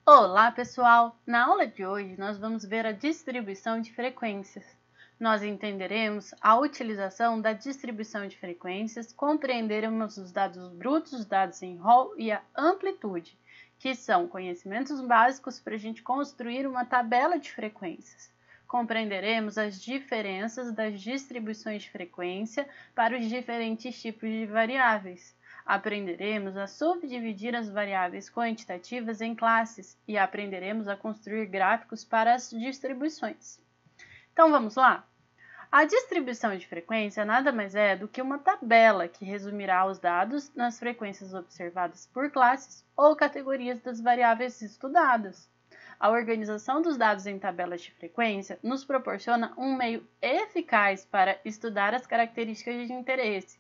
Olá, pessoal! Na aula de hoje, nós vamos ver a distribuição de frequências. Nós entenderemos a utilização da distribuição de frequências, compreenderemos os dados brutos, os dados em Hall e a amplitude, que são conhecimentos básicos para a gente construir uma tabela de frequências. Compreenderemos as diferenças das distribuições de frequência para os diferentes tipos de variáveis. Aprenderemos a subdividir as variáveis quantitativas em classes e aprenderemos a construir gráficos para as distribuições. Então vamos lá? A distribuição de frequência nada mais é do que uma tabela que resumirá os dados nas frequências observadas por classes ou categorias das variáveis estudadas. A organização dos dados em tabelas de frequência nos proporciona um meio eficaz para estudar as características de interesse.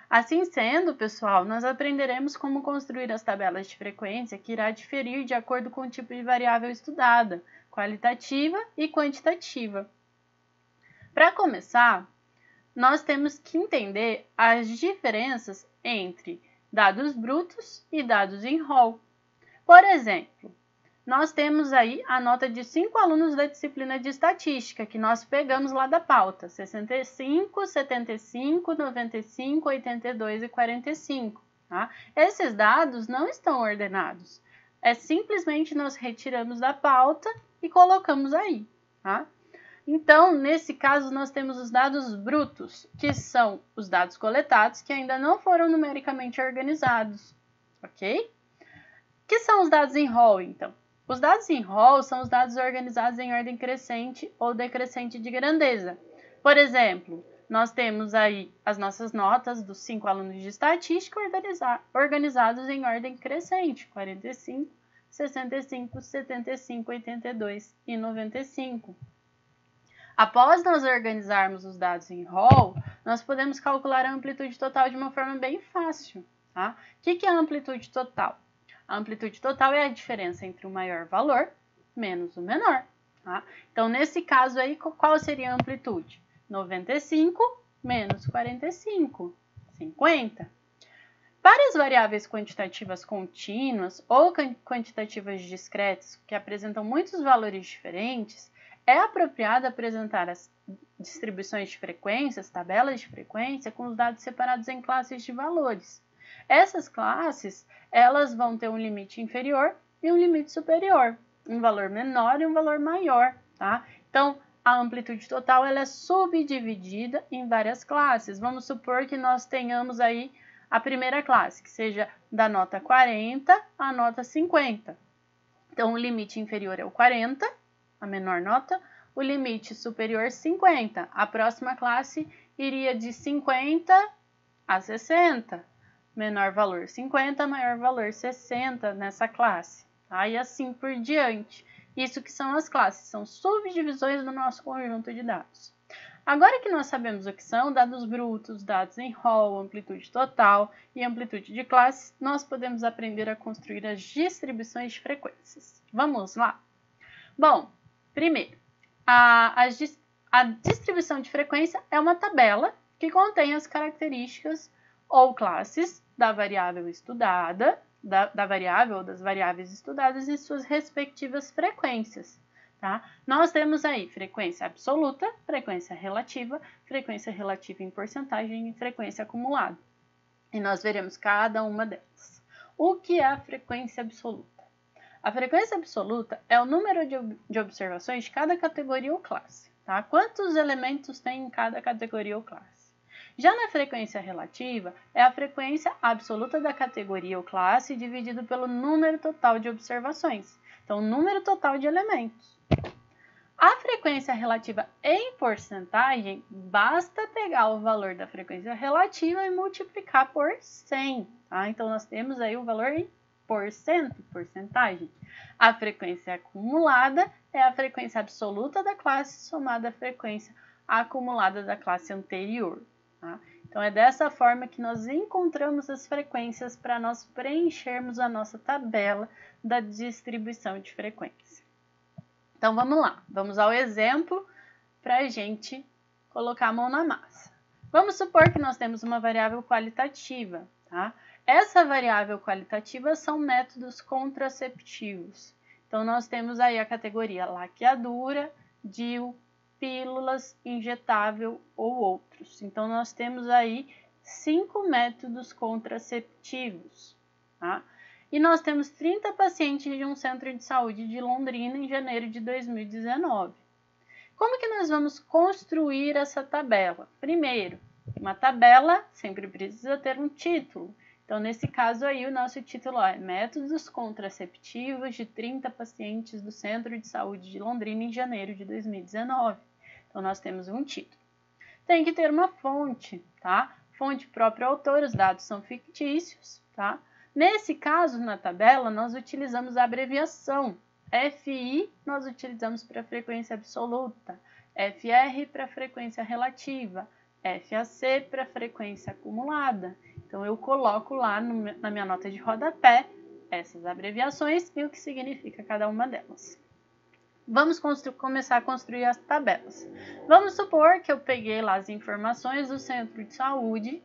Assim sendo, pessoal, nós aprenderemos como construir as tabelas de frequência que irá diferir de acordo com o tipo de variável estudada, qualitativa e quantitativa. Para começar, nós temos que entender as diferenças entre dados brutos e dados em Hall. Por exemplo, nós temos aí a nota de 5 alunos da disciplina de estatística, que nós pegamos lá da pauta, 65, 75, 95, 82 e 45. Tá? Esses dados não estão ordenados, simplesmente nós retiramos da pauta e colocamos aí. Tá? Então, nesse caso, nós temos os dados brutos, que são os dados coletados que ainda não foram numericamente organizados, ok? Que são os dados em Hall, então? Os dados em Hall são os dados organizados em ordem crescente ou decrescente de grandeza. Por exemplo, nós temos aí as nossas notas dos 5 alunos de estatística organizados em ordem crescente, 45, 65, 75, 82 e 95. Após nós organizarmos os dados em Hall, nós podemos calcular a amplitude total de uma forma bem fácil. Tá? O que é a amplitude total? A amplitude total é a diferença entre o maior valor menos o menor. Tá? Então, nesse caso aí, qual seria a amplitude? 95 menos 45, 50. Para as variáveis quantitativas contínuas ou quantitativas discretas, que apresentam muitos valores diferentes, é apropriado apresentar as distribuições de frequências, tabelas de frequência, com os dados separados em classes de valores. Essas classes, elas vão ter um limite inferior e um limite superior, um valor menor e um valor maior, tá? Então, a amplitude total ela é subdividida em várias classes. Vamos supor que nós tenhamos aí a primeira classe, que seja da nota 40 à nota 50. Então, o limite inferior é o 40, a menor nota, o limite superior 50. A próxima classe iria de 50 a 60. Menor valor 50, maior valor 60 nessa classe. Tá? E assim por diante. Isso que são as classes, são subdivisões do nosso conjunto de dados. Agora que nós sabemos o que são dados brutos, dados em Hall, amplitude total e amplitude de classes, nós podemos aprender a construir as distribuições de frequências. Vamos lá? Bom, primeiro, a distribuição de frequência é uma tabela que contém as características ou classes da variável estudada, da variável ou das variáveis estudadas e suas respectivas frequências. Tá? Nós temos aí frequência absoluta, frequência relativa em porcentagem e frequência acumulada. E nós veremos cada uma delas. O que é a frequência absoluta? A frequência absoluta é o número de observações de cada categoria ou classe. Tá? Quantos elementos tem em cada categoria ou classe? Já na frequência relativa, é a frequência absoluta da categoria ou classe dividido pelo número total de observações. Então, o número total de elementos. A frequência relativa em porcentagem, basta pegar o valor da frequência relativa e multiplicar por 100. Tá? Então, nós temos aí o valor em porcentagem. A frequência acumulada é a frequência absoluta da classe somada à frequência acumulada da classe anterior. Tá? Então, é dessa forma que nós encontramos as frequências para nós preenchermos a nossa tabela da distribuição de frequência. Então, vamos lá. Vamos ao exemplo para a gente colocar a mão na massa. Vamos supor que nós temos uma variável qualitativa. Tá? Essa variável qualitativa são métodos contraceptivos. Então, nós temos aí a categoria laqueadura, DIU, pílulas, injetável ou outros. Então, nós temos aí 5 métodos contraceptivos, tá? E nós temos 30 pacientes de um centro de saúde de Londrina em janeiro de 2019. Como que nós vamos construir essa tabela? Primeiro, uma tabela sempre precisa ter um título. Então, nesse caso aí, o nosso título é Métodos Contraceptivos de 30 pacientes do Centro de Saúde de Londrina em janeiro de 2019. Então, nós temos um título. Tem que ter uma fonte, tá? Fonte próprio autor, os dados são fictícios, tá? Nesse caso, na tabela, nós utilizamos a abreviação. FI nós utilizamos para frequência absoluta, FR para frequência relativa, FAC para frequência acumulada. Então, eu coloco lá na minha nota de rodapé essas abreviações e o que significa cada uma delas. Vamos começar a construir as tabelas. Vamos supor que eu peguei lá as informações do centro de saúde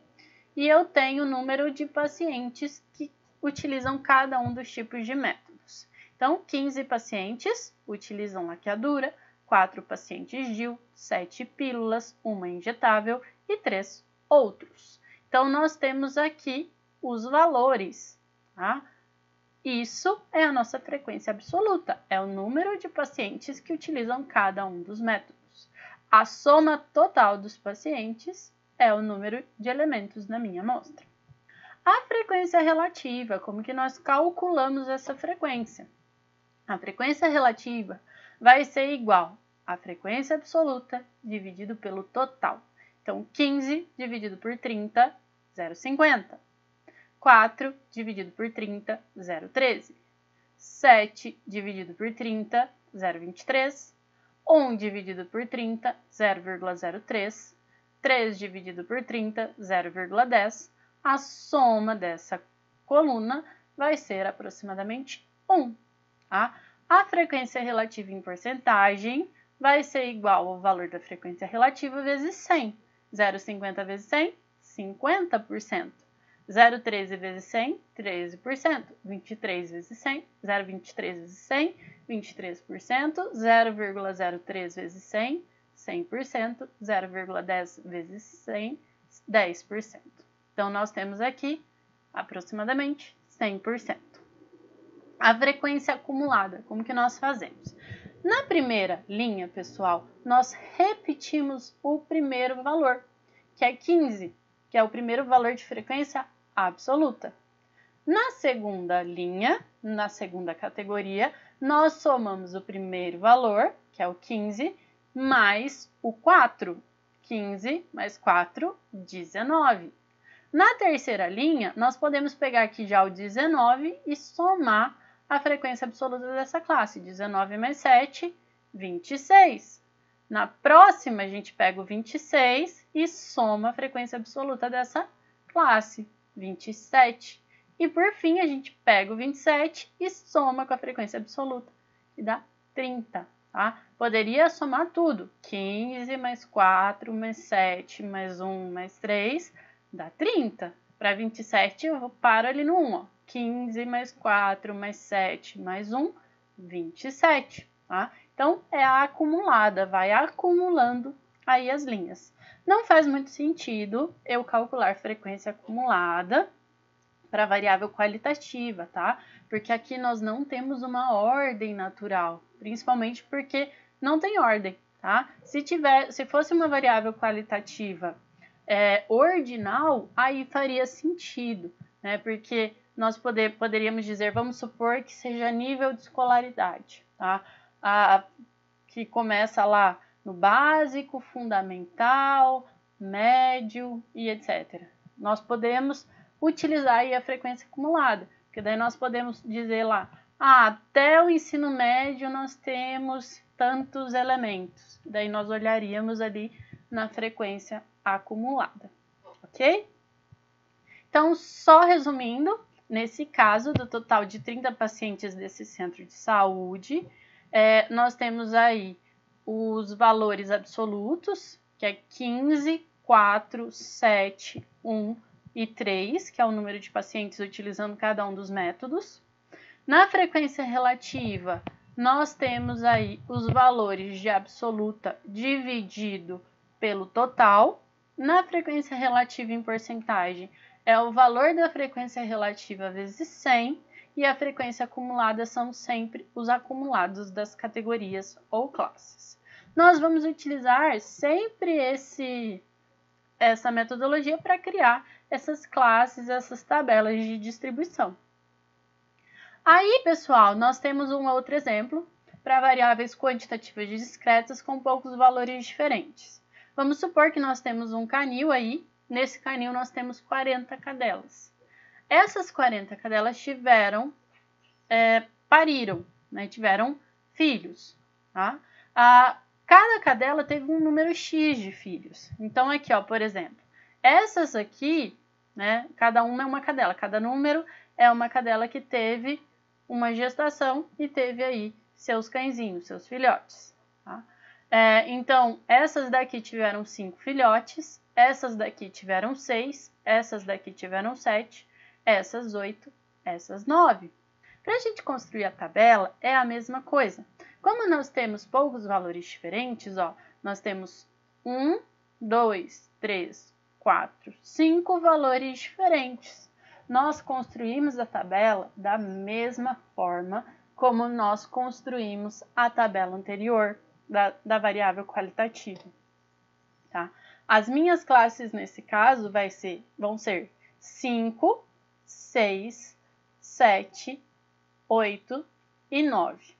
e eu tenho o número de pacientes que utilizam cada um dos tipos de métodos. Então, 15 pacientes utilizam laqueadura, 4 pacientes DIU, 7 pílulas, 1 injetável e 3 outros. Então, nós temos aqui os valores, tá? Isso é a nossa frequência absoluta, é o número de pacientes que utilizam cada um dos métodos. A soma total dos pacientes é o número de elementos na minha amostra. A frequência relativa, como que nós calculamos essa frequência? A frequência relativa vai ser igual à frequência absoluta dividido pelo total. Então, 15 dividido por 30, 0,50. 4 dividido por 30, 0,13. 7 dividido por 30, 0,23. 1 dividido por 30, 0,03. 3 dividido por 30, 0,10. A soma dessa coluna vai ser aproximadamente 1. Tá? A frequência relativa em porcentagem vai ser igual ao valor da frequência relativa vezes 100. 0,50 vezes 100, 50%. 0,13 vezes 100, 13%. 23 vezes 100, 0,23 vezes 100, 23%. 0,03 vezes 100, 100%. 0,10 vezes 100, 10%. Então, nós temos aqui aproximadamente 100%. A frequência acumulada, como que nós fazemos? Na primeira linha, pessoal, nós repetimos o primeiro valor, que é 15, que é o primeiro valor de frequência absoluta. Na segunda linha, na segunda categoria, nós somamos o primeiro valor, que é o 15, mais o 4. 15 mais 4, 19. Na terceira linha, nós podemos pegar aqui já o 19 e somar a frequência absoluta dessa classe. 19 mais 7, 26. Na próxima, a gente pega o 26 e soma a frequência absoluta dessa classe, 27. E por fim, a gente pega o 27 e soma com a frequência absoluta, que dá 30. Tá? Poderia somar tudo. 15 mais 4 mais 7 mais 1 mais 3 dá 30. Para 27, eu paro ali no 1. Ó. 15 mais 4 mais 7 mais 1, 27. Tá? Então, é a acumulada, vai acumulando aí as linhas. Não faz muito sentido eu calcular frequência acumulada para variável qualitativa, tá? Porque aqui nós não temos uma ordem natural, principalmente porque não tem ordem, tá? Se fosse uma variável qualitativa ordinal, aí faria sentido, né? Porque nós poderíamos dizer, vamos supor que seja nível de escolaridade, tá? Que começa lá no básico, fundamental, médio e etc. Nós podemos utilizar aí a frequência acumulada, porque daí nós podemos dizer lá, até o ensino médio nós temos tantos elementos. Daí nós olharíamos ali na frequência acumulada, ok? Então, só resumindo, nesse caso do total de 30 pacientes desse centro de saúde, nós temos aí os valores absolutos, que é 15, 4, 7, 1 e 3, que é o número de pacientes utilizando cada um dos métodos. Na frequência relativa, nós temos aí os valores de absoluta dividido pelo total. Na frequência relativa em porcentagem, é o valor da frequência relativa vezes 100, e a frequência acumulada são sempre os acumulados das categorias ou classes. Nós vamos utilizar sempre essa metodologia para criar essas classes, essas tabelas de distribuição. Aí, pessoal, nós temos um outro exemplo para variáveis quantitativas discretas com poucos valores diferentes. Vamos supor que nós temos um canil aí, nesse canil nós temos 40 cadelas. Essas 40 cadelas pariram, né, tiveram filhos, tá? Cada cadela teve um número X de filhos. Então, aqui, ó, por exemplo, essas aqui, né, cada uma é uma cadela, cada número é uma cadela que teve uma gestação e teve aí seus cãezinhos, seus filhotes, tá? Então, essas daqui tiveram 5 filhotes, essas daqui tiveram 6, essas daqui tiveram 7, essas 8, essas 9. Para a gente construir a tabela, é a mesma coisa. Como nós temos poucos valores diferentes, ó, nós temos 1, 2, 3, 4, 5 valores diferentes. Nós construímos a tabela da mesma forma como nós construímos a tabela anterior da variável qualitativa, tá? As minhas classes, nesse caso, vão ser 5, 6, 7, 8 e 9.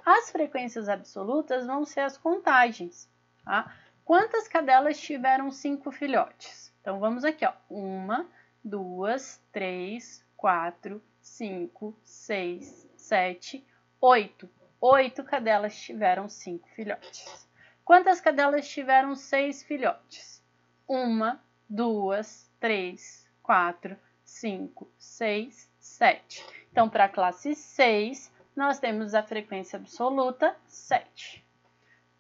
As frequências absolutas vão ser as contagens, tá? Quantas cadelas tiveram 5 filhotes? Então, vamos aqui, ó. 1, 2, 3, 4, 5, 6, 7, 8. 8 cadelas tiveram 5 filhotes. Quantas cadelas tiveram 6 filhotes? 1, 2, 3, 4, 5, 6, 7. Então, para a classe 6, nós temos a frequência absoluta 7.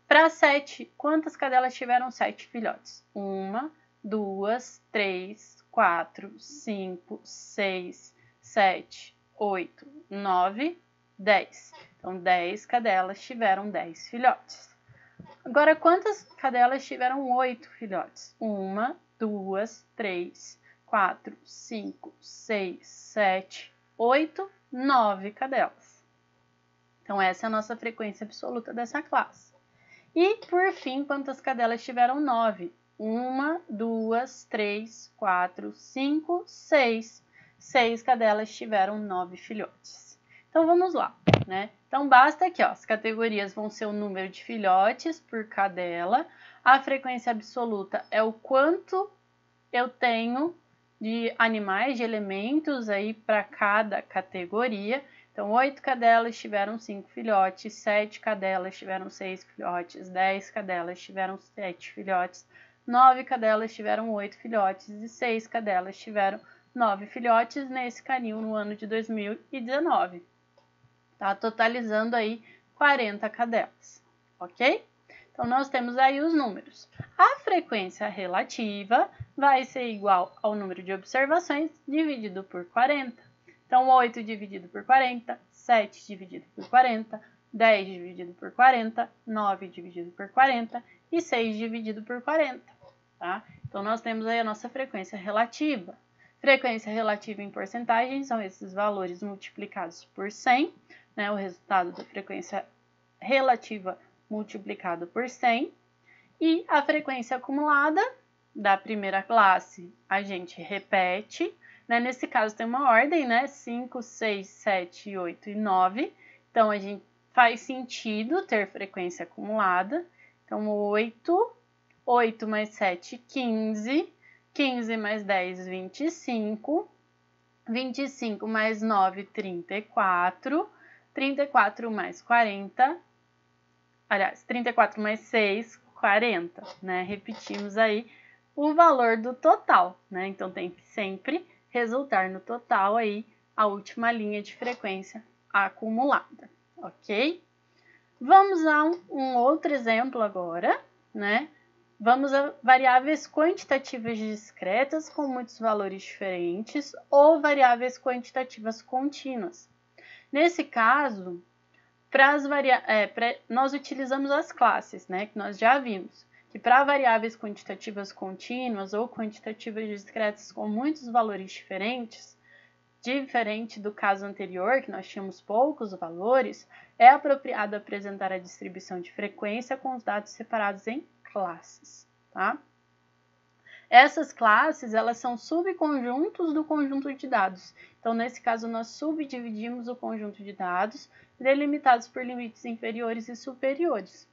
Para 7, quantas cadelas tiveram 7 filhotes? 1, 2, 3, 4, 5, 6, 7, 8, 9, 10. Então, 10 cadelas tiveram 10 filhotes. Agora, quantas cadelas tiveram 8 filhotes? 1, 2, 3, 4, 5, 6, 7, 8, 9 cadelas. Então, essa é a nossa frequência absoluta dessa classe. E, por fim, quantas cadelas tiveram 9? 1, 2, 3, 4, 5, 6. 6 cadelas tiveram 9 filhotes. Então, vamos lá, né? Então, basta aqui, ó, as categorias vão ser o número de filhotes por cadela. A frequência absoluta é o quanto eu tenho de animais, de elementos aí para cada categoria. Então, 8 cadelas tiveram 5 filhotes, 7 cadelas tiveram 6 filhotes, 10 cadelas tiveram 7 filhotes, 9 cadelas tiveram 8 filhotes e 6 cadelas tiveram 9 filhotes nesse canil no ano de 2019. Tá totalizando aí 40 cadelas, ok? Então, nós temos aí os números. A frequência relativa vai ser igual ao número de observações dividido por 40. Então, 8 dividido por 40, 7 dividido por 40, 10 dividido por 40, 9 dividido por 40 e 6 dividido por 40, tá? Então, nós temos aí a nossa frequência relativa. Frequência relativa em porcentagem são esses valores multiplicados por 100, né, o resultado da frequência relativa multiplicado por 100. E a frequência acumulada da primeira classe a gente repete, né? Nesse caso tem uma ordem, né? 5, 6, 7, 8 e 9. Então, a gente faz sentido ter frequência acumulada. Então, 8 mais 7, 15. 15 mais 10, 25. 25 mais 9, 34. 34 mais 40, aliás, 34 mais 6, 40, né? Repetimos aí o valor do total, né? Então, tem que sempre resultar no total aí a última linha de frequência acumulada, ok? Vamos a um outro exemplo agora, né? Vamos a variáveis quantitativas discretas com muitos valores diferentes ou variáveis quantitativas contínuas. Nesse caso, nós utilizamos as classes, né, que nós já vimos, que para variáveis quantitativas contínuas ou quantitativas discretas com muitos valores diferentes, diferente do caso anterior, que nós tínhamos poucos valores, é apropriado apresentar a distribuição de frequência com os dados separados em classes, tá? Essas classes, elas são subconjuntos do conjunto de dados. Então, nesse caso, nós subdividimos o conjunto de dados, delimitados por limites inferiores e superiores.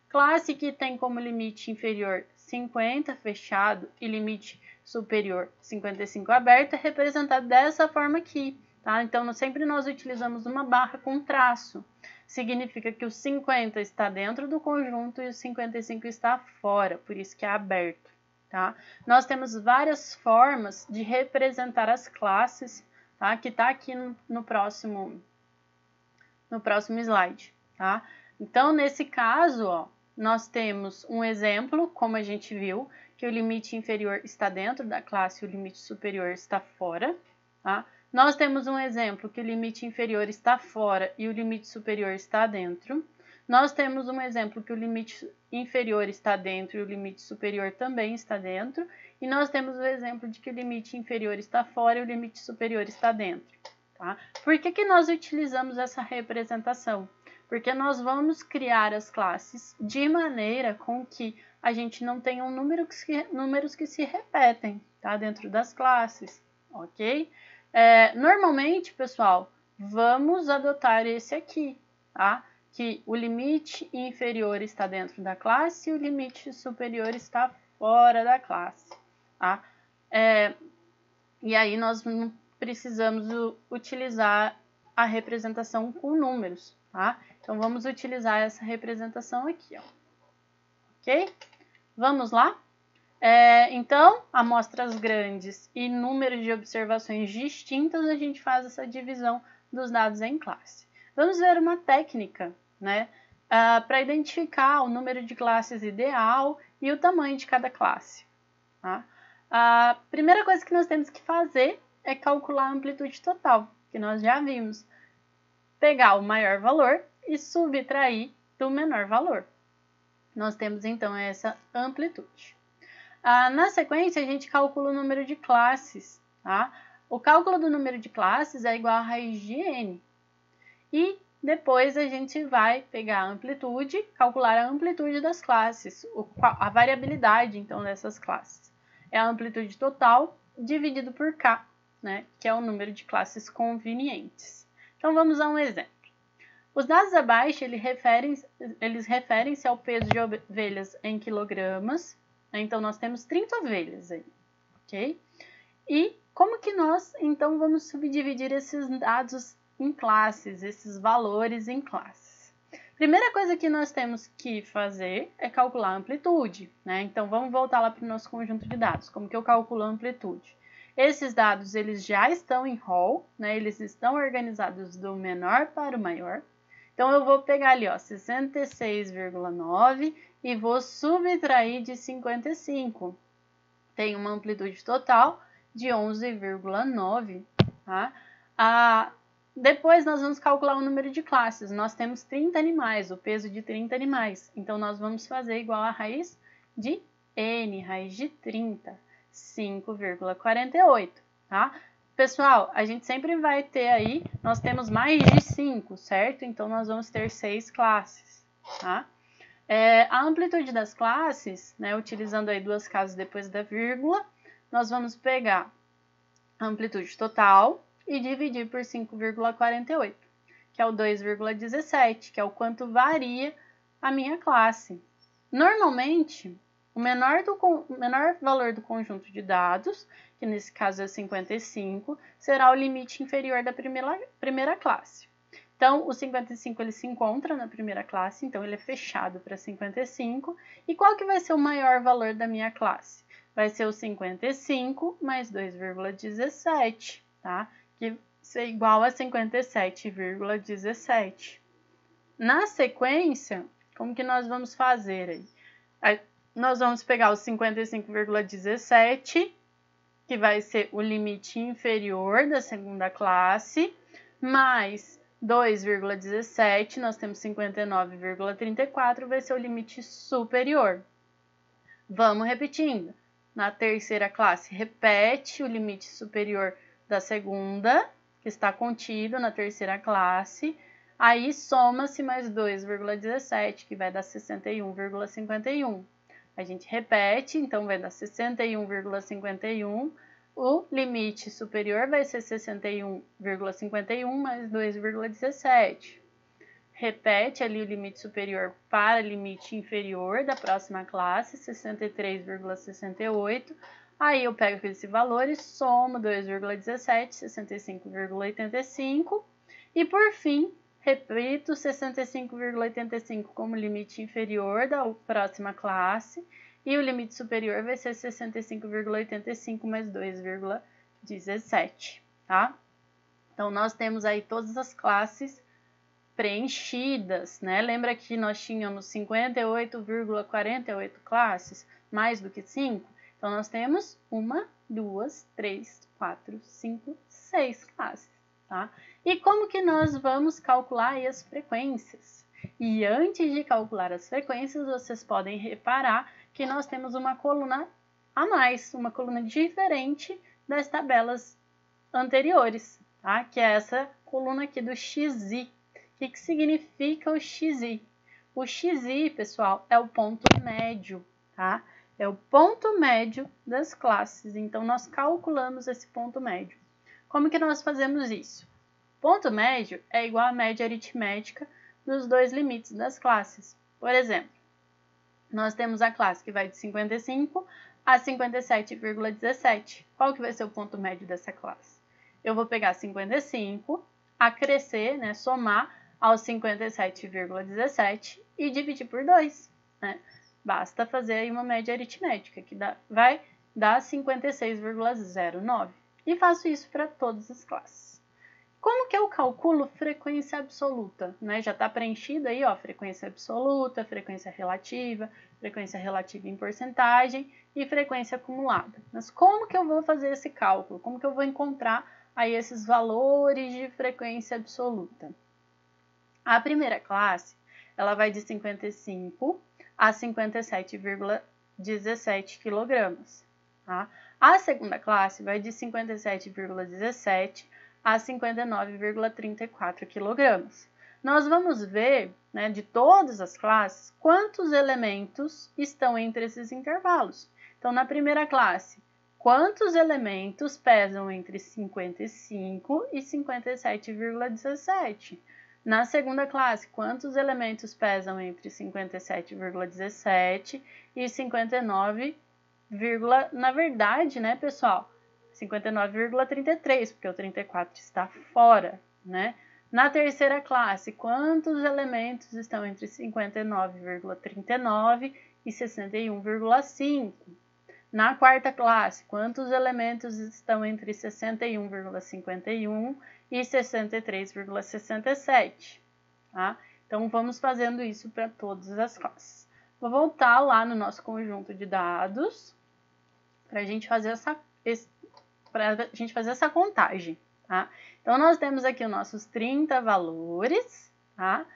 Classe que tem como limite inferior 50 fechado e limite superior 55 aberto é representada dessa forma aqui, tá? Então, sempre nós utilizamos uma barra com traço. Significa que o 50 está dentro do conjunto e o 55 está fora, por isso que é aberto, tá? Nós temos várias formas de representar as classes, tá? Que está aqui no próximo slide, tá? Então, nesse caso, ó, nós temos um exemplo, como a gente viu, que o limite inferior está dentro da classe e o limite superior está fora, tá? Nós temos um exemplo que o limite inferior está fora e o limite superior está dentro. Nós temos um exemplo que o limite inferior está dentro e o limite superior também está dentro. E nós temos o exemplo de que o limite inferior está fora e o limite superior está dentro, tá? Por que nós utilizamos essa representação? Porque nós vamos criar as classes de maneira com que a gente não tenha números que se repetem, tá? Dentro das classes, ok? Normalmente, pessoal, vamos adotar esse aqui, tá? Que o limite inferior está dentro da classe e o limite superior está fora da classe, tá? E aí nós não precisamos utilizar a representação com números, tá? Então, vamos utilizar essa representação aqui, ó. Ok? Vamos lá? Então, amostras grandes e números de observações distintas, a gente faz essa divisão dos dados em classe. Vamos ver uma técnica, né? Para identificar o número de classes ideal e o tamanho de cada classe, tá? A primeira coisa que nós temos que fazer é calcular a amplitude total, que nós já vimos. Pegar o maior valor e subtrair do menor valor. Nós temos, então, essa amplitude. Na sequência, a gente calcula o número de classes, tá? O cálculo do número de classes é igual a raiz de n. E depois a gente vai pegar a amplitude, calcular a amplitude das classes, a variabilidade, então, dessas classes. É a amplitude total dividido por k, né? Que é o número de classes convenientes. Então, vamos a um exemplo. Os dados abaixo, eles referem-se ao peso de ovelhas em quilogramas, né? Então, nós temos 30 ovelhas aí, ok? E como que nós, então, vamos subdividir esses dados em classes, esses valores em classes? Primeira coisa que nós temos que fazer é calcular a amplitude, né? Então, vamos voltar lá para o nosso conjunto de dados. Como que eu calculo a amplitude? Esses dados, eles já estão em rol, né? Eles estão organizados do menor para o maior. Então, eu vou pegar ali, ó, 66,9 e vou subtrair de 55. Tem uma amplitude total de 11,9, tá? Depois, nós vamos calcular o número de classes. Nós temos 30 animais, o peso de 30 animais. Então, nós vamos fazer igual a raiz de n, raiz de 30, 5,48, tá? Pessoal, a gente sempre vai ter aí, nós temos mais de 5, certo? Então, nós vamos ter 6 classes, tá? A amplitude das classes, né, utilizando aí duas casas depois da vírgula, nós vamos pegar a amplitude total e dividir por 5,48, que é o 2,17, que é o quanto varia a minha classe. Normalmente, o menor valor do conjunto de dados, que nesse caso é 55, será o limite inferior da primeira classe. Então, o 55 ele se encontra na primeira classe, então ele é fechado para 55. E qual que vai ser o maior valor da minha classe? Vai ser o 55 mais 2,17, tá? Que é igual a 57,17. Na sequência, como que nós vamos fazer aí? Nós vamos pegar o 55,17, que vai ser o limite inferior da segunda classe, mais 2,17, nós temos 59,34, vai ser o limite superior. Vamos repetindo. Na terceira classe, repete o limite superior da segunda, que está contido na terceira classe. Aí, soma-se mais 2,17, que vai dar 61,51. A gente repete, então vai dar 61,51. O limite superior vai ser 61,51 mais 2,17. Repete ali o limite superior para o limite inferior da próxima classe, 63,68. Aí eu pego esse valor e somo 2,17, 65,85. E por fim, repito 65,85 como limite inferior da próxima classe. E o limite superior vai ser 65,85 mais 2,17, tá? Então, nós temos aí todas as classes preenchidas, né? Lembra que nós tínhamos 58,48 classes, mais do que 5? Então, nós temos 1, 2, 3, 4, 5, 6 classes, tá? E como que nós vamos calcular aí as frequências? E antes de calcular as frequências, vocês podem reparar que nós temos uma coluna a mais, uma coluna diferente das tabelas anteriores, tá? Que é essa coluna aqui do XI. O que significa o XI? O XI, pessoal, é o ponto médio, tá? É o ponto médio das classes. Então, nós calculamos esse ponto médio. Como que nós fazemos isso? Ponto médio é igual à média aritmética dos dois limites das classes. Por exemplo, nós temos a classe que vai de 55 a 57,17. Qual que vai ser o ponto médio dessa classe? Eu vou pegar 55, acrescer, né, somar aos 57,17 e dividir por 2. Né? Basta fazer aí uma média aritmética, que vai dar 56,09. E faço isso para todas as classes. Como que eu calculo frequência absoluta? Né? Já está preenchido aí, ó, frequência absoluta, frequência relativa em porcentagem e frequência acumulada. Mas como que eu vou fazer esse cálculo? Como que eu vou encontrar aí esses valores de frequência absoluta? A primeira classe, ela vai de 55 a 57,17 kg. Tá? A segunda classe vai de 57,17 a 59,34 kg. Nós vamos ver, né, de todas as classes, quantos elementos estão entre esses intervalos. Então, na primeira classe, quantos elementos pesam entre 55 e 57,17? Na segunda classe, quantos elementos pesam entre 57,17 e 59, na verdade, né, pessoal, 59,33, porque o 34 está fora, né? Na terceira classe, quantos elementos estão entre 59,39 e 61,5? Na quarta classe, quantos elementos estão entre 61,51 e 63,67? Tá? Então, vamos fazendo isso para todas as classes. Vou voltar lá no nosso conjunto de dados para a gente fazer essa contagem. Tá? Então, nós temos aqui os nossos 30 valores, tá?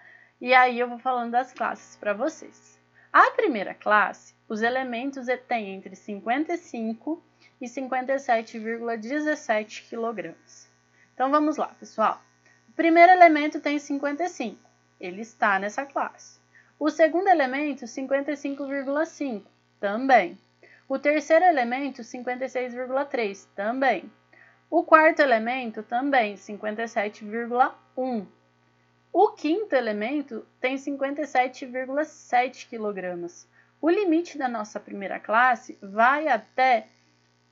E aí eu vou falando das classes para vocês. A primeira classe, os elementos têm entre 55 e 57,17 kg. Então, vamos lá, pessoal. O primeiro elemento tem 55, ele está nessa classe. O segundo elemento, 55,5, também. O terceiro elemento, 56,3, também. O quarto elemento, também, 57,1. O quinto elemento tem 57,7 kg. O limite da nossa primeira classe vai até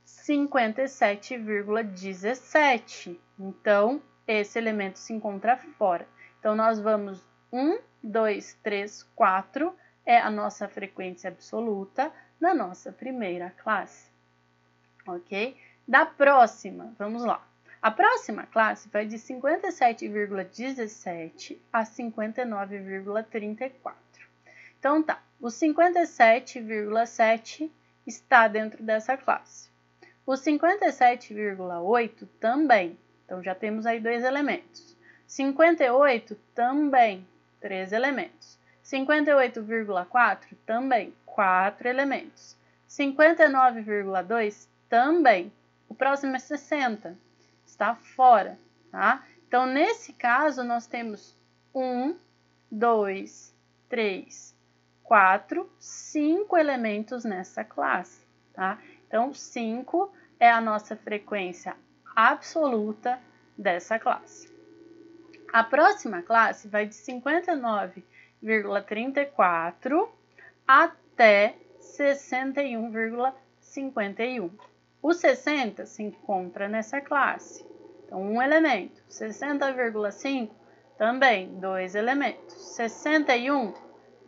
57,17. Então, esse elemento se encontra fora. Então, nós vamos 1, 2, 3, 4 é a nossa frequência absoluta na nossa primeira classe. Ok? Da próxima, vamos lá. A próxima classe vai de 57,17 a 59,34. Então, tá. O 57,7 está dentro dessa classe. O 57,8 também. Então, já temos aí dois elementos. 58 também, 3 elementos. 58,4 também, 4 elementos. 59,2 também. O próximo é 60, está fora, tá? Então, nesse caso, nós temos 1, 2, 3, 4, 5 elementos nessa classe, tá? Então, 5 é a nossa frequência absoluta dessa classe. A próxima classe vai de 59,34 até 61,51. O 60 se encontra nessa classe, então 1 elemento. 60,5 também 2 elementos. 61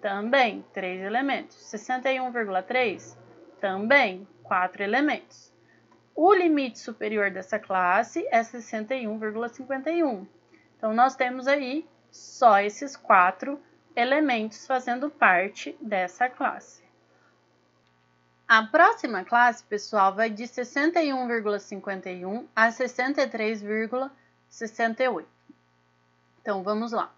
também 3 elementos. 61,3 também 4 elementos. O limite superior dessa classe é 61,51. Então, nós temos aí só esses 4 elementos fazendo parte dessa classe. A próxima classe, pessoal, vai de 61,51 a 63,68. Então, vamos lá.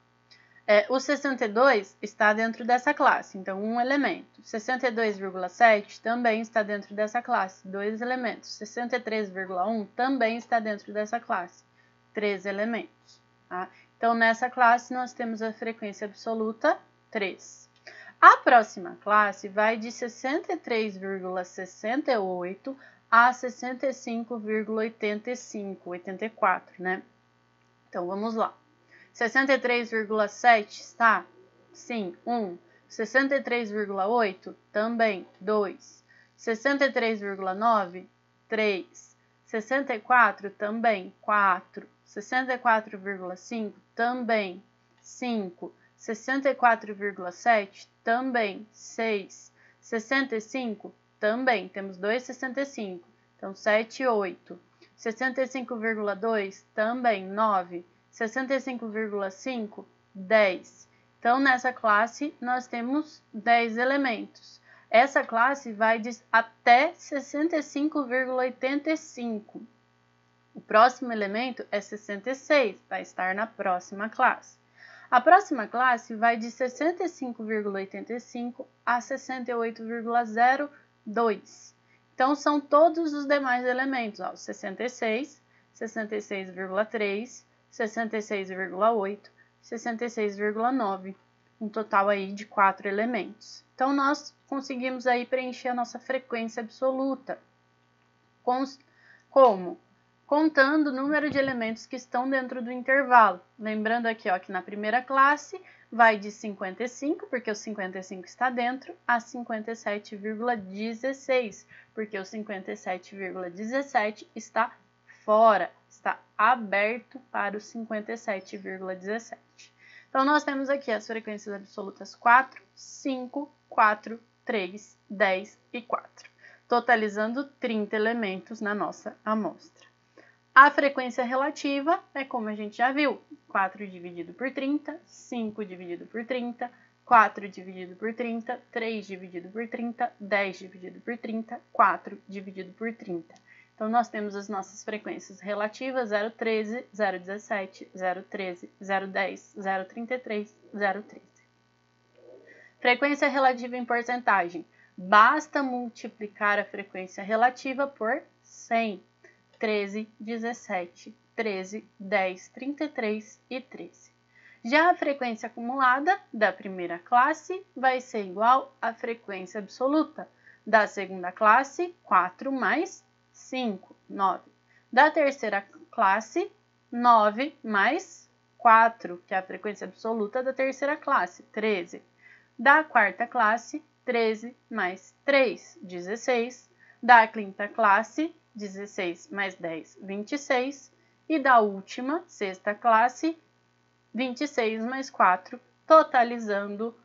O 62 está dentro dessa classe, então 1 elemento. 62,7 também está dentro dessa classe, 2 elementos. 63,1 também está dentro dessa classe, 3 elementos. Tá? Então, nessa classe, nós temos a frequência absoluta 3. A próxima classe vai de 63,68 a 65,85, 84, né? Então, vamos lá. 63,7 está? Sim, 1. 63,8 também, 2. 63,9, 3. 64 também, 4. 64,5 também, 5. 64,7 também, 6. 65 também, temos 2 65, então 7, 8. 65,2 também, 9. 65,5, 10. Então, nessa classe, nós temos 10 elementos. Essa classe vai até 65,85. O próximo elemento é 66, vai estar na próxima classe. A próxima classe vai de 65,85 a 68,02. Então, são todos os demais elementos, ó, 66, 66,3, 66,8, 66,9, um total aí de 4 elementos. Então, nós conseguimos aí preencher a nossa frequência absoluta. Como? Contando o número de elementos que estão dentro do intervalo. Lembrando aqui, ó, que na primeira classe vai de 55, porque o 55 está dentro, a 57,16, porque o 57,17 está fora, está aberto para o 57,17. Então, nós temos aqui as frequências absolutas 4, 5, 4, 3, 10 e 4, totalizando 30 elementos na nossa amostra. A frequência relativa é como a gente já viu, 4 dividido por 30, 5 dividido por 30, 4 dividido por 30, 3 dividido por 30, 10 dividido por 30, 4 dividido por 30. Então, nós temos as nossas frequências relativas 0,13, 0,17, 0,13, 0,10, 0,33, 0,13. Frequência relativa em porcentagem. Basta multiplicar a frequência relativa por 100. 13, 17, 13, 10, 33 e 13. Já a frequência acumulada da primeira classe vai ser igual à frequência absoluta. Da segunda classe, 4 mais 5, 9. Da terceira classe, 9 mais 4, que é a frequência absoluta da terceira classe, 13. Da quarta classe, 13 mais 3, 16. Da quinta classe, 16 mais 10, 26. E da última, sexta classe, 26 mais 4, totalizando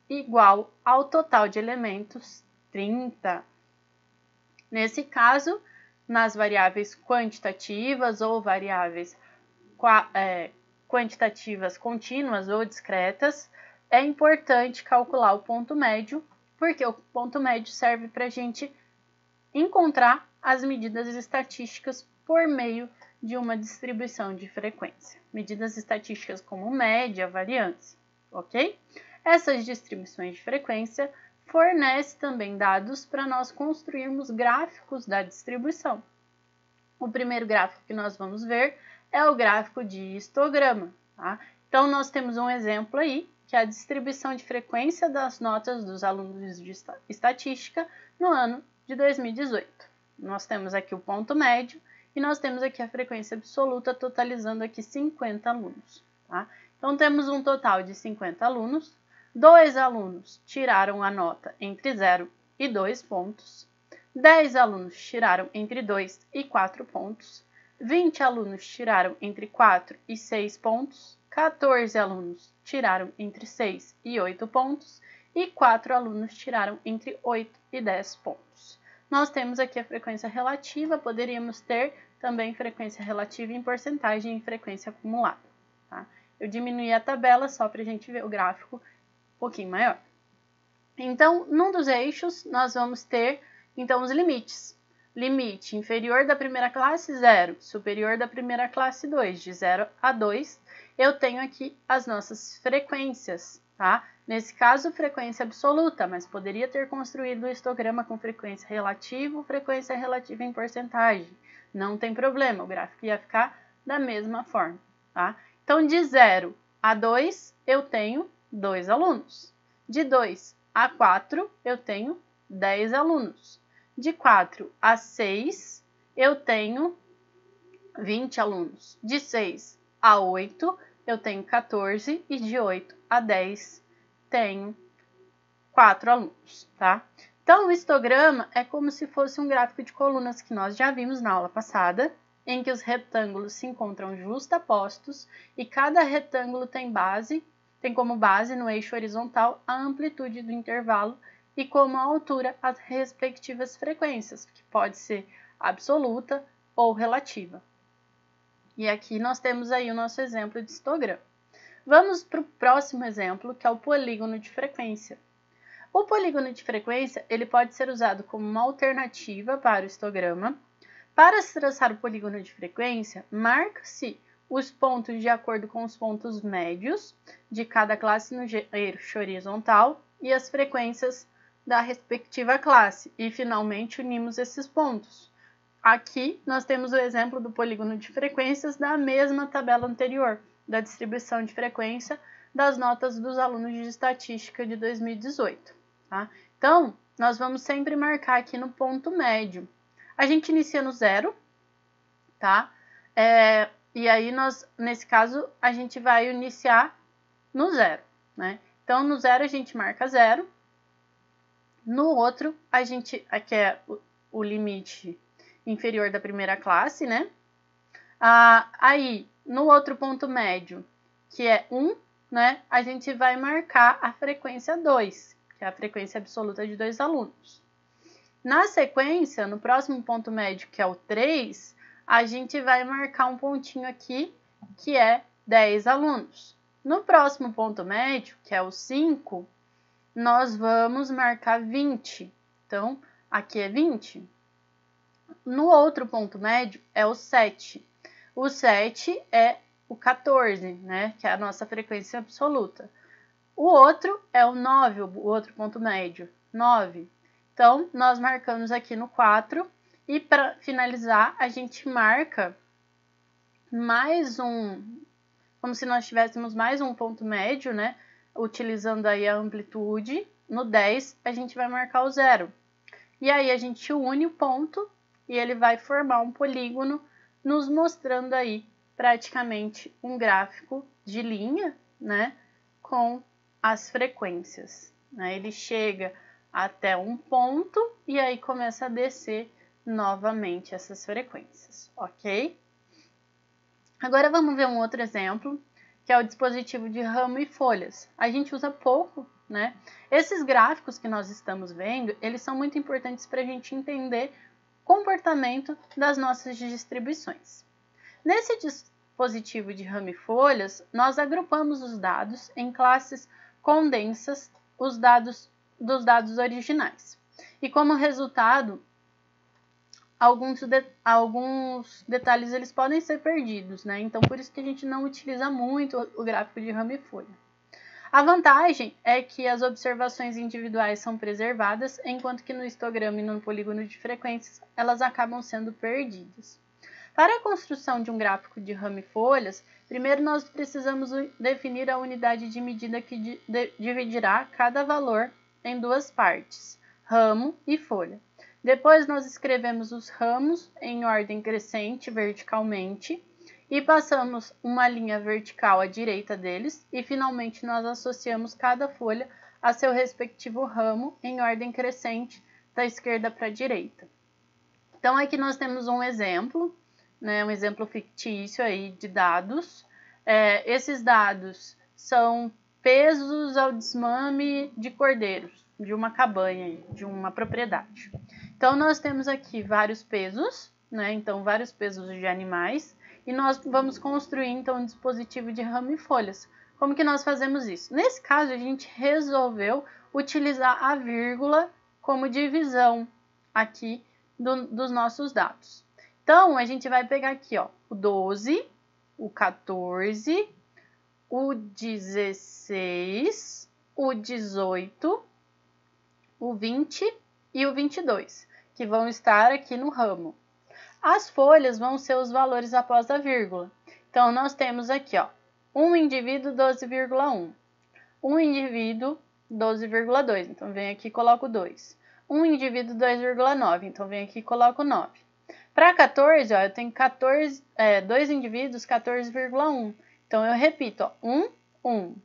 igual ao total de elementos 30. Nesse caso, nas variáveis quantitativas ou variáveis quantitativas contínuas ou discretas, é importante calcular o ponto médio, porque o ponto médio serve para a gente encontrar as medidas estatísticas por meio de uma distribuição de frequência. Medidas estatísticas como média, variância, ok? Essas distribuições de frequência fornecem também dados para nós construirmos gráficos da distribuição. O primeiro gráfico que nós vamos ver é o gráfico de histograma, tá? Então, nós temos um exemplo aí, que é a distribuição de frequência das notas dos alunos de estatística no ano de 2018. Nós temos aqui o ponto médio e nós temos aqui a frequência absoluta, totalizando aqui 50 alunos, tá? Então, temos um total de 50 alunos, 2 alunos tiraram a nota entre 0 e 2 pontos, 10 alunos tiraram entre 2 e 4 pontos, 20 alunos tiraram entre 4 e 6 pontos, 14 alunos tiraram entre 6 e 8 pontos e 4 alunos tiraram entre 8 e 10 pontos. Nós temos aqui a frequência relativa, poderíamos ter também frequência relativa em porcentagem e frequência acumulada, tá? Eu diminuí a tabela só para a gente ver o gráfico um pouquinho maior. Então, num dos eixos, nós vamos ter então os limites. Limite inferior da primeira classe, 0. Superior da primeira classe, 2. De 0 a 2, eu tenho aqui as nossas frequências, tá? Nesse caso, frequência absoluta, mas poderia ter construído o histograma com frequência relativa em porcentagem. Não tem problema, o gráfico ia ficar da mesma forma, tá? Então, de 0 a 2, eu tenho 2 alunos. De 2 a 4, eu tenho 10 alunos. De 4 a 6, eu tenho 20 alunos. De 6 a 8, eu tenho 14. E de 8 a 10, tenho 4 alunos, tá? Então, o histograma é como se fosse um gráfico de colunas que nós já vimos na aula passada, em que os retângulos se encontram justapostos e cada retângulo tem como base no eixo horizontal a amplitude do intervalo e como altura as respectivas frequências, que pode ser absoluta ou relativa. E aqui nós temos aí o nosso exemplo de histograma. Vamos para o próximo exemplo, que é o polígono de frequência. O polígono de frequência ele pode ser usado como uma alternativa para o histograma. Para se traçar o polígono de frequência, marca-se os pontos de acordo com os pontos médios de cada classe no eixo horizontal e as frequências da respectiva classe, e finalmente unimos esses pontos. Aqui nós temos o exemplo do polígono de frequências da mesma tabela anterior, da distribuição de frequência das notas dos alunos de estatística de 2018. Tá? Então, nós vamos sempre marcar aqui no ponto médio. A gente inicia no 0, tá? E aí, nesse caso, a gente vai iniciar no 0, né? Então, no 0 a gente marca 0. No outro, aqui é o limite inferior da primeira classe, né? Aí, no outro ponto médio, que é 1, né? A gente vai marcar a frequência 2, que é a frequência absoluta de 2 alunos. Na sequência, no próximo ponto médio, que é o 3, a gente vai marcar um pontinho aqui, que é 10 alunos. No próximo ponto médio, que é o 5, nós vamos marcar 20. Então, aqui é 20. No outro ponto médio é o 7. O 7 é o 14, né? Que é a nossa frequência absoluta. O outro é o 9, o outro ponto médio, 9. Então, nós marcamos aqui no 4. E para finalizar, a gente marca mais como se nós tivéssemos mais um ponto médio, né? Utilizando aí a amplitude. No 10, a gente vai marcar o 0. E aí, a gente une o ponto e ele vai formar um polígono, nos mostrando aí praticamente um gráfico de linha, né? Com as frequências, né? Ele chega até um ponto e aí começa a descer novamente essas frequências, ok? Agora vamos ver um outro exemplo, que é o dispositivo de ramo e folhas. A gente usa pouco, né? Esses gráficos que nós estamos vendo, eles são muito importantes para a gente entender o comportamento das nossas distribuições. Nesse dispositivo de ramo e folhas, nós agrupamos os dados em classes condensas dos dados originais. E como resultado, alguns detalhes eles podem ser perdidos, né? Então, por isso que a gente não utiliza muito o gráfico de ramo e folha. A vantagem é que as observações individuais são preservadas, enquanto que no histograma e no polígono de frequências elas acabam sendo perdidas. Para a construção de um gráfico de ramo e folhas, primeiro nós precisamos definir a unidade de medida que dividirá cada valor em duas partes, ramo e folha. Depois nós escrevemos os ramos em ordem crescente verticalmente e passamos uma linha vertical à direita deles e finalmente nós associamos cada folha a seu respectivo ramo em ordem crescente da esquerda para a direita. Então aqui nós temos um exemplo, né, um exemplo fictício aí de dados. Esses dados são pesos ao desmame de cordeiros, de uma cabanha, de uma propriedade. Então, nós temos aqui vários pesos, né? Então, vários pesos de animais, e nós vamos construir, então, um dispositivo de ramo e folhas. Como que nós fazemos isso? Nesse caso, a gente resolveu utilizar a vírgula como divisão aqui dos nossos dados. Então, a gente vai pegar aqui, ó, o 12, o 14, o 16, o 18, o 20 e o 22, que vão estar aqui no ramo. As folhas vão ser os valores após a vírgula. Então, nós temos aqui, ó, um indivíduo 12,1, um indivíduo 12,2, então vem aqui e coloco 2. Um indivíduo 2,9, então vem aqui e coloco 9. Para 14, ó, eu tenho 2 indivíduos 14,1. Então, eu repito, ó, 1, 1.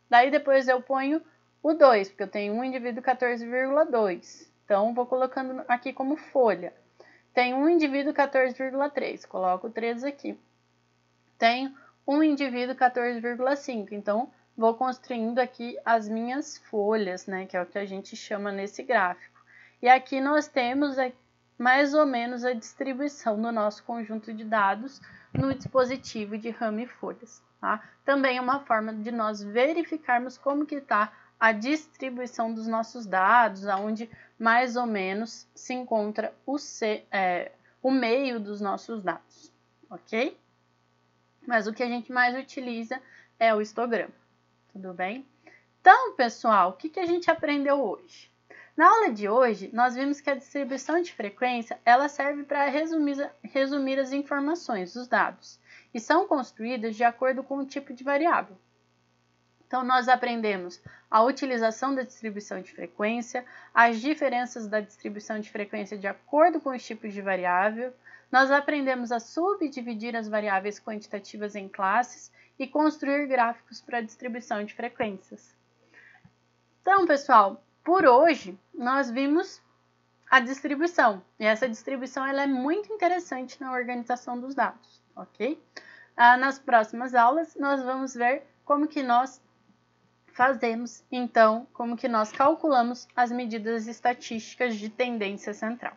Daí, depois eu ponho o 2, porque eu tenho um indivíduo 14,2. Então, vou colocando aqui como folha. Tenho um indivíduo 14,3, coloco 3 aqui. Tenho um indivíduo 14,5, então vou construindo aqui as minhas folhas, né, que é o que a gente chama nesse gráfico. E aqui nós temos mais ou menos a distribuição do nosso conjunto de dados no dispositivo de ramo e folhas. Tá? Também é uma forma de nós verificarmos como que está a distribuição dos nossos dados, aonde mais ou menos se encontra o meio dos nossos dados, ok? Mas o que a gente mais utiliza é o histograma, tudo bem? Então, pessoal, o que a gente aprendeu hoje? Na aula de hoje, nós vimos que a distribuição de frequência ela serve para resumir as informações, os dados, e são construídas de acordo com o tipo de variável. Então, nós aprendemos a utilização da distribuição de frequência, as diferenças da distribuição de frequência de acordo com os tipos de variável, nós aprendemos a subdividir as variáveis quantitativas em classes e construir gráficos para a distribuição de frequências. Então, pessoal, por hoje, nós vimos a distribuição, e essa distribuição ela é muito interessante na organização dos dados, ok? Nas próximas aulas, nós vamos ver como que nós fazemos, então, como que nós calculamos as medidas estatísticas de tendência central.